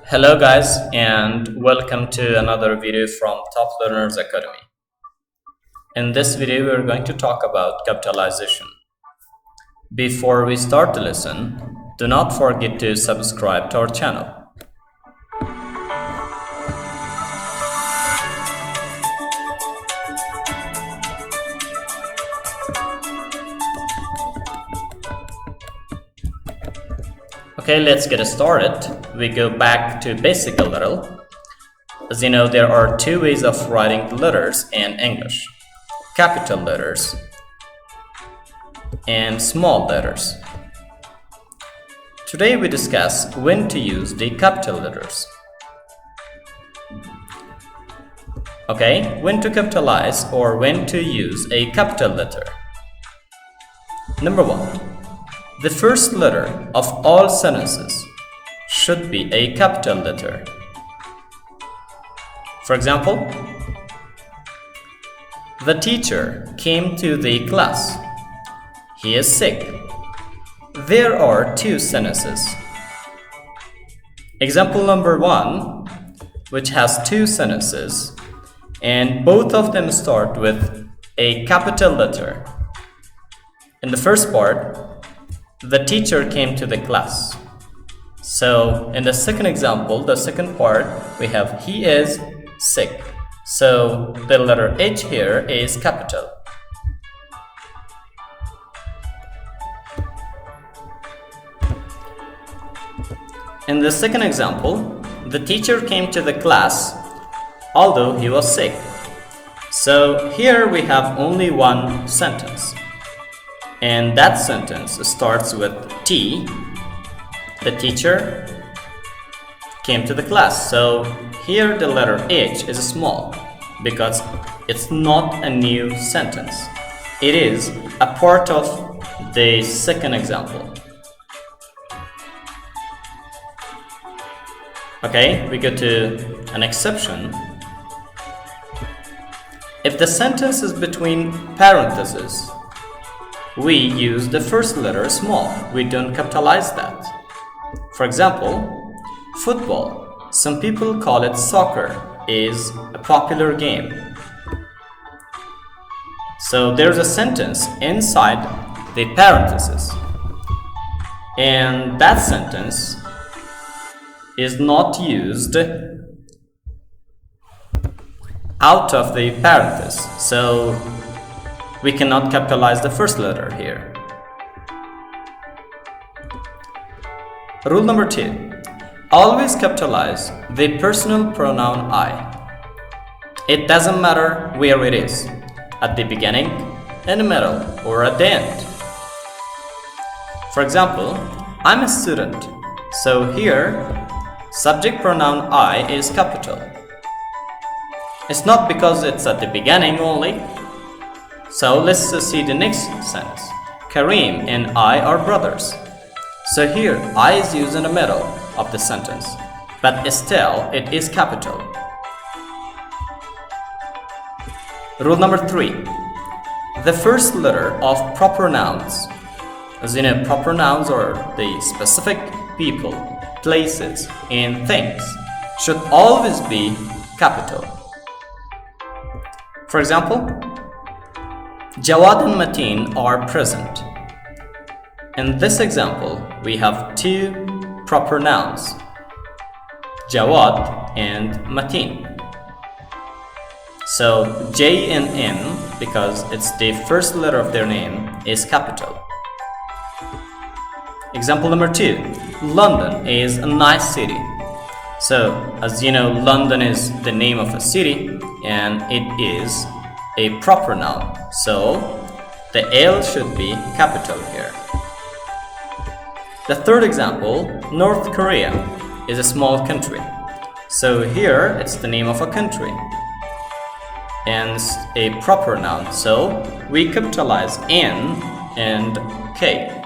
Hello guys and welcome to another video from Top Learners Academy. In this video we are going to talk about capitalization. Before we start the lesson, do not forget to subscribe to our channel. Okay, let's get started. We go back to basic a little. As you know, there are two ways of writing the letters in English: capital letters and small letters. Today we discuss when to use the capital letters. Okay, when to capitalize or when to use a capital letter. Number one, the first letter of all sentences should be a capital letter. For example, the teacher came to the class. He is sick. There are two sentences. Example number one, which has two sentences, and both of them start with a capital letter. In the first part, the teacher came to the class. So in the second example, the second part, we have he is sick. So the letter H here is capital. In the second example, the teacher came to the class although he was sick. So here we have only one sentence. And that sentence starts with T. The teacher came to the class. So here the letter H is small because it's not a new sentence. It is a part of the second example. Okay, we go to an exception. If the sentence is between parentheses, we use the first letter small. We don't capitalize that. For example, football. Some people call it soccer, is a popular game. So there's a sentence inside the parentheses, and that sentence is not used out of the parenthesis. So we cannot capitalize the first letter here. Rule number two, always capitalize the personal pronoun I. It doesn't matter where it is, at the beginning, in the middle, or at the end. For example, I'm a student, so here, subject pronoun I is capital. It's not because it's at the beginning only. So let's see the next sentence. Kareem and I are brothers. So here I is used in the middle of the sentence, but still it is capital. Rule number three, the first letter of proper nouns. As you know, proper nouns are the specific people, places, and things should always be capital. For example, Jawad and Mateen are present. In this example, we have two proper nouns, Jawad and Mateen. So J and N, because it's the first letter of their name, is capital. Example number two, London is a nice city. So as you know, London is the name of a city and it is a proper noun. So the L should be capital here. The third example, North Korea is a small country. So here it's the name of a country and it's a proper noun. So we capitalize N and K.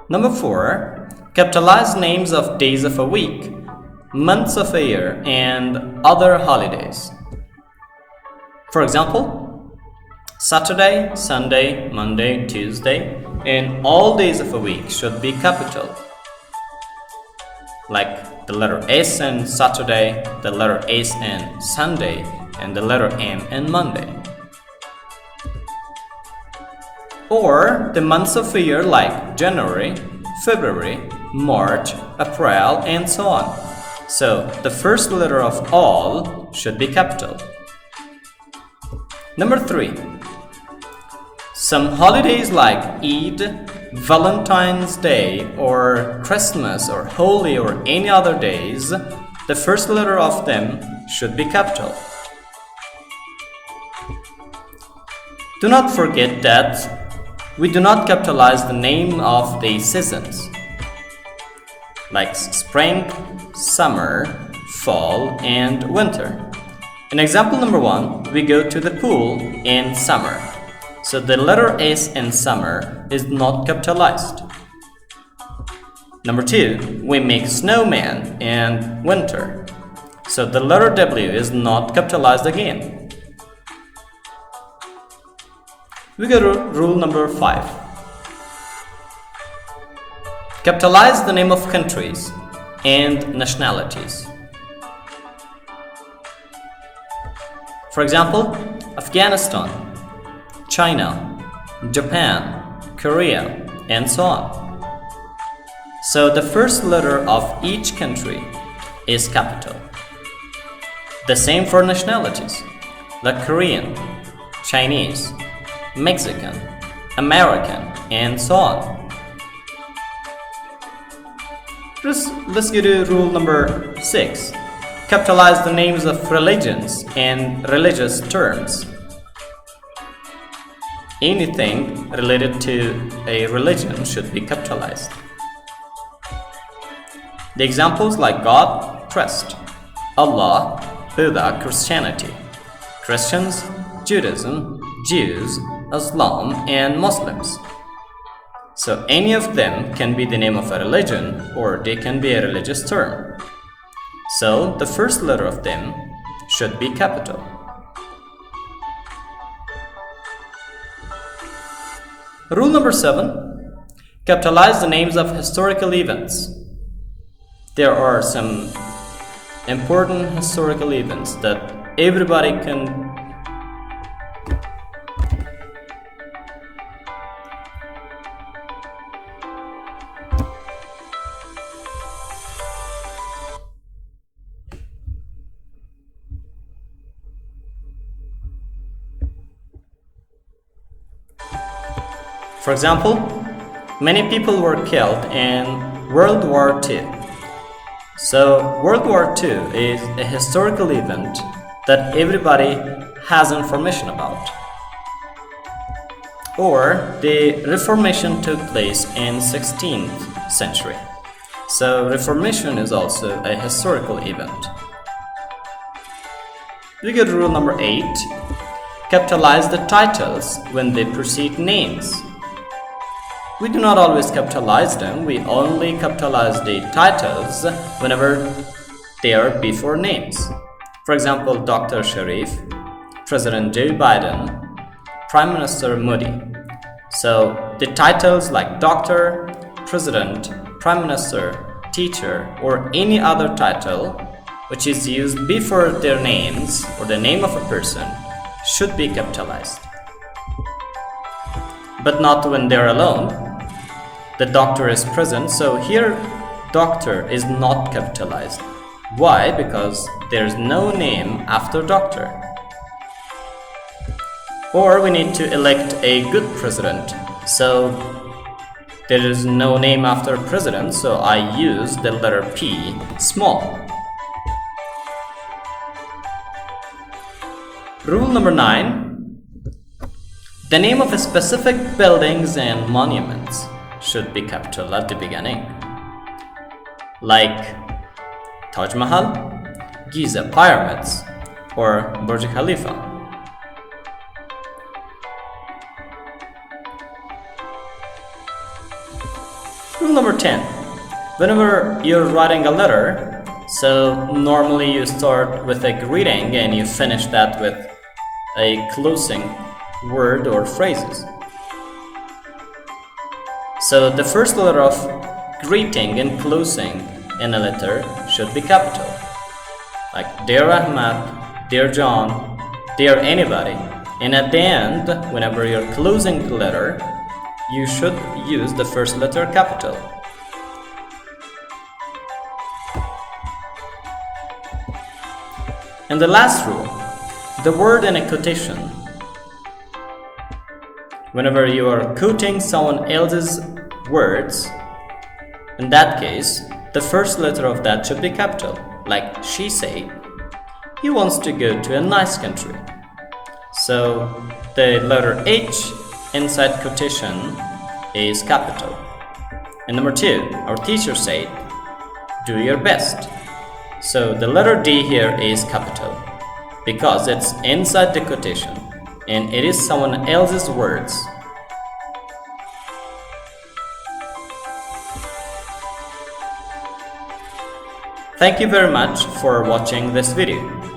Number four, capitalize names of days of a week, months of a year, and other holidays. For example, Saturday, Sunday, Monday, Tuesday, and all days of a week should be capital. Like the letter S in Saturday, the letter S in Sunday, and the letter M in Monday. Or the months of a year like January, February, March, April, and so on. So the first letter of all should be capital. Number 3. Some holidays like Eid, Valentine's Day, or Christmas, or Holy, or any other days, the first letter of them should be capital. Do not forget that we do not capitalize the name of the seasons, like spring, summer, fall, and winter. In example number 1, we go to the pool in summer. So the letter S in summer is not capitalized. Number 2, we make snowman in winter. So the letter W is not capitalized again. We go to rule number 5. Capitalize the name of countries and nationalities. For example, Afghanistan, China, Japan, Korea, and so on. So the first letter of each country is capital. The same for nationalities, like Korean, Chinese, Mexican, American, and so on. Let's go to rule number 6. Capitalize the names of religions and religious terms. Anything related to a religion should be capitalized. The examples like God, Christ, Allah, Buddha, Christianity, Christians, Judaism, Jews, Islam, and Muslims. So any of them can be the name of a religion, or they can be a religious term. So the first letter of them should be capital. Rule number 7. Capitalize the names of historical events. There are some important historical events that everybody can For example, many people were killed in World War II. So World War II is a historical event that everybody has information about. Or the Reformation took place in 16th century. So Reformation is also a historical event. We get rule number 8. Capitalize the titles when they precede names. We do not always capitalize them, we only capitalize the titles whenever they are before names. For example, Dr. Sharif, President Joe Biden, Prime Minister Modi. So the titles like Doctor, President, Prime Minister, Teacher, or any other title which is used before their names or the name of a person should be capitalized. But not when they're alone. The doctor is present, so here doctor is not capitalized. Why? Because there's no name after doctor. Or we need to elect a good president, so there is no name after president, so I use the letter P small. Rule number 9. The name of specific buildings and monuments should be capital at the beginning, like Taj Mahal, Giza Pyramids, or Burj Khalifa. Rule number 10. Whenever you're writing a letter, so normally you start with a greeting and you finish that with a closing word or phrases. So the first letter of greeting and closing in a letter should be capital. Like Dear Ahmad, Dear John, Dear anybody. And at the end, whenever you're closing the letter, you should use the first letter capital. And the last rule, the word in a quotation. Whenever you are quoting someone else's words, in that case, the first letter of that should be capital. Like she said, he wants to go to a nice country. So the letter H inside quotation is capital. And number 2, our teacher said, do your best. So the letter D here is capital because it's inside the quotation and it is someone else's words. Thank you very much for watching this video.